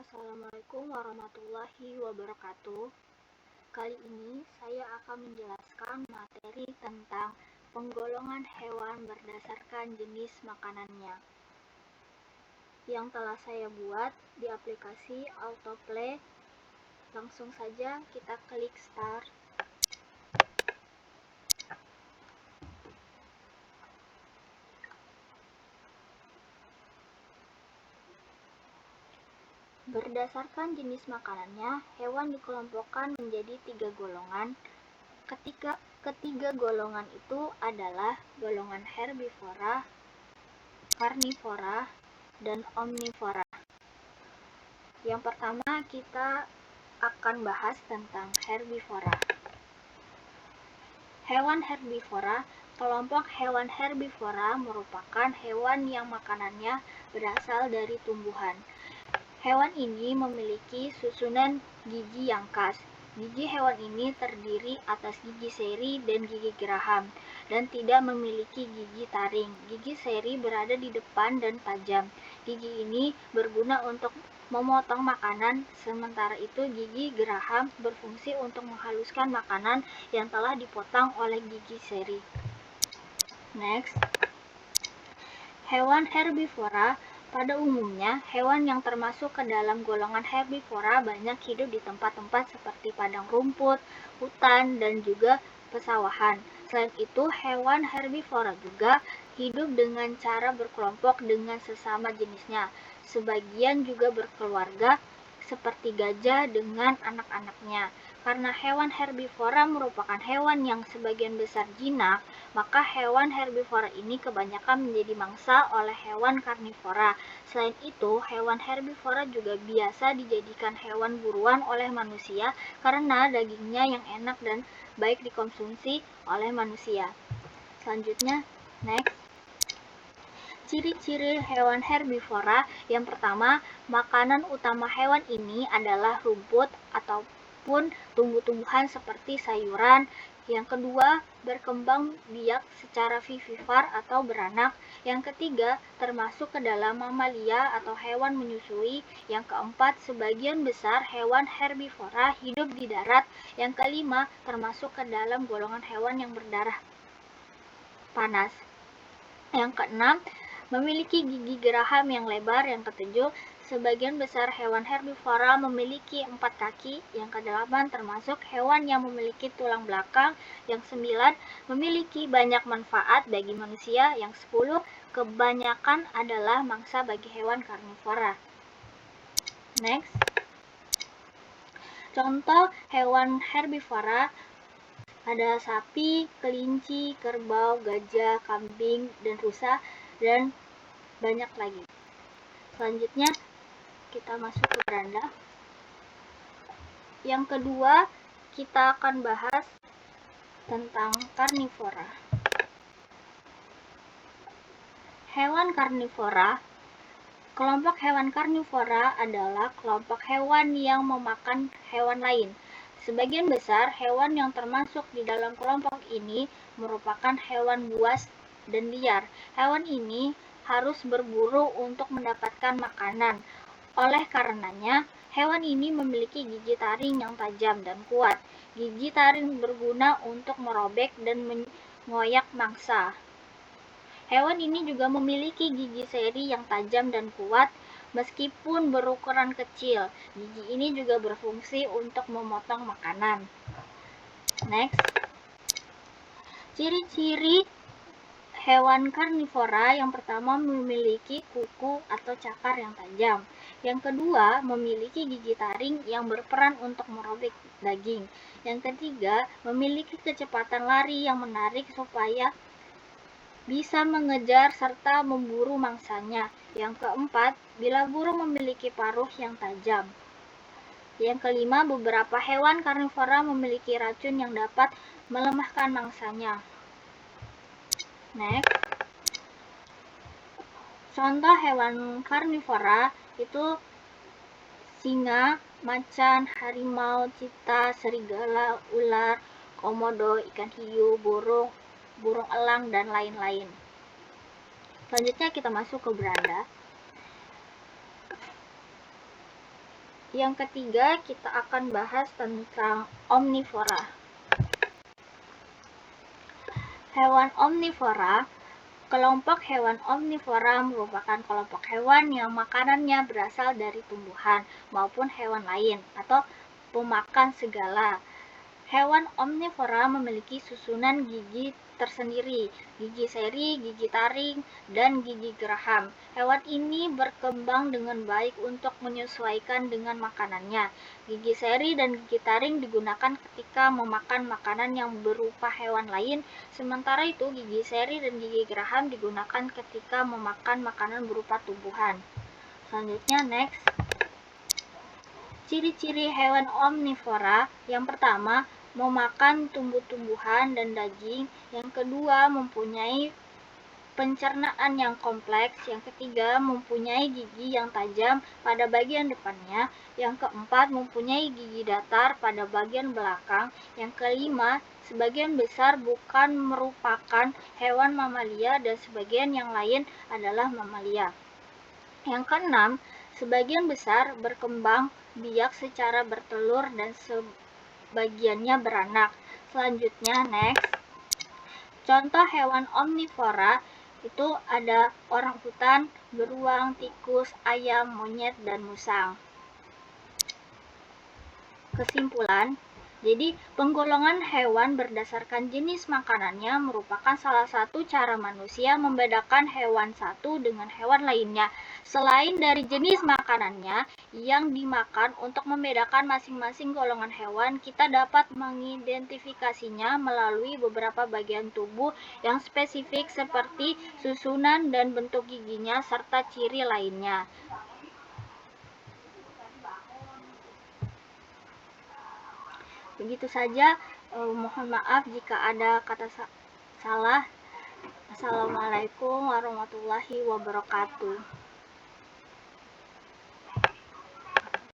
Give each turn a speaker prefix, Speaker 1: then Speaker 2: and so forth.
Speaker 1: Assalamualaikum warahmatullahi wabarakatuh. Kali ini saya akan menjelaskan materi tentang penggolongan hewan berdasarkan jenis makanannya yang telah saya buat di aplikasi Autoplay. Langsung saja kita klik start. Berdasarkan jenis makanannya, hewan dikelompokkan menjadi 3 golongan. Ketiga golongan itu adalah golongan herbivora, karnivora, dan omnivora. Yang pertama kita akan bahas tentang herbivora. Hewan herbivora. Kelompok hewan herbivora merupakan hewan yang makanannya berasal dari tumbuhan. Hewan ini memiliki susunan gigi yang khas. Gigi hewan ini terdiri atas gigi seri dan gigi geraham, dan tidak memiliki gigi taring. Gigi seri berada di depan dan tajam. Gigi ini berguna untuk memotong makanan, sementara itu gigi geraham berfungsi untuk menghaluskan makanan yang telah dipotong oleh gigi seri. Next, hewan herbivora. Pada umumnya, hewan yang termasuk ke dalam golongan herbivora banyak hidup di tempat-tempat seperti padang rumput, hutan, dan juga pesawahan. Selain itu, hewan herbivora juga hidup dengan cara berkelompok dengan sesama jenisnya. Sebagian juga berkeluarga, seperti gajah dengan anak-anaknya. Karena hewan herbivora merupakan hewan yang sebagian besar jinak, maka hewan herbivora ini kebanyakan menjadi mangsa oleh hewan karnivora. Selain itu, hewan herbivora juga biasa dijadikan hewan buruan oleh manusia karena dagingnya yang enak dan baik dikonsumsi oleh manusia. Selanjutnya, next. Ciri-ciri hewan herbivora. Yang pertama, makanan utama hewan ini adalah rumput ataupun tumbuh-tumbuhan seperti sayuran. Yang kedua, berkembang biak secara vivipar atau beranak. Yang ketiga, termasuk ke dalam mamalia atau hewan menyusui. Yang keempat, sebagian besar hewan herbivora hidup di darat. Yang kelima, termasuk ke dalam golongan hewan yang berdarah panas. Yang keenam, memiliki gigi geraham yang lebar. Yang ketujuh, sebagian besar hewan herbivora memiliki 4 kaki. Yang kedelapan, termasuk hewan yang memiliki tulang belakang. Yang 9, memiliki banyak manfaat bagi manusia. Yang 10, kebanyakan adalah mangsa bagi hewan karnivora. Next. Contoh hewan herbivora ada sapi, kelinci, kerbau, gajah, kambing, dan rusa, dan banyak lagi. Selanjutnya kita masuk ke beranda. Yang kedua, kita akan bahas tentang karnivora. Hewan karnivora. Kelompok hewan karnivora adalah kelompok hewan yang memakan hewan lain. Sebagian besar hewan yang termasuk di dalam kelompok ini merupakan hewan buas dan liar. Hewan ini harus berburu untuk mendapatkan makanan. Oleh karenanya, hewan ini memiliki gigi taring yang tajam dan kuat. Gigi taring berguna untuk merobek dan mengoyak mangsa. Hewan ini juga memiliki gigi seri yang tajam dan kuat. Meskipun berukuran kecil, gigi ini juga berfungsi untuk memotong makanan. Next. Ciri-ciri hewan karnivora. Yang pertama, memiliki kuku atau cakar yang tajam. Yang kedua, memiliki gigi taring yang berperan untuk merobek daging. Yang ketiga, memiliki kecepatan lari yang menarik supaya bisa mengejar serta memburu mangsanya. Yang keempat, bila burung memiliki paruh yang tajam. Yang kelima, beberapa hewan karnivora memiliki racun yang dapat melemahkan mangsanya. Next. Contoh hewan karnivora itu singa, macan, harimau, cita, serigala, ular, komodo, ikan hiu, burung elang, dan lain-lain. Selanjutnya kita masuk ke beranda. Yang ketiga, kita akan bahas tentang omnivora. Hewan omnivora. Kelompok hewan omnivora merupakan kelompok hewan yang makanannya berasal dari tumbuhan maupun hewan lain atau pemakan segala. Hewan omnivora memiliki susunan gigi tersendiri, gigi seri, gigi taring, dan gigi geraham. Hewan ini berkembang dengan baik untuk menyesuaikan dengan makanannya. Gigi seri dan gigi taring digunakan ketika memakan makanan yang berupa hewan lain, sementara itu gigi seri dan gigi geraham digunakan ketika memakan makanan berupa tumbuhan. Selanjutnya, next. Ciri-ciri hewan omnivora. Yang pertama, memakan tumbuh-tumbuhan dan daging. Yang kedua, mempunyai pencernaan yang kompleks. Yang ketiga, mempunyai gigi yang tajam pada bagian depannya. Yang keempat, mempunyai gigi datar pada bagian belakang. Yang kelima, sebagian besar bukan merupakan hewan mamalia dan sebagian yang lain adalah mamalia. Yang keenam, sebagian besar berkembang biak secara bertelur dan sebagiannya beranak. Selanjutnya, next. Contoh hewan omnivora itu ada orangutan, beruang, tikus, ayam, monyet, dan musang. Kesimpulan, jadi penggolongan hewan berdasarkan jenis makanannya merupakan salah satu cara manusia membedakan hewan satu dengan hewan lainnya. Selain dari jenis makanannya yang dimakan, untuk membedakan masing-masing golongan hewan, kita dapat mengidentifikasinya melalui beberapa bagian tubuh yang spesifik seperti susunan dan bentuk giginya serta ciri lainnya. Begitu saja, mohon maaf jika ada kata salah. Assalamualaikum warahmatullahi wabarakatuh.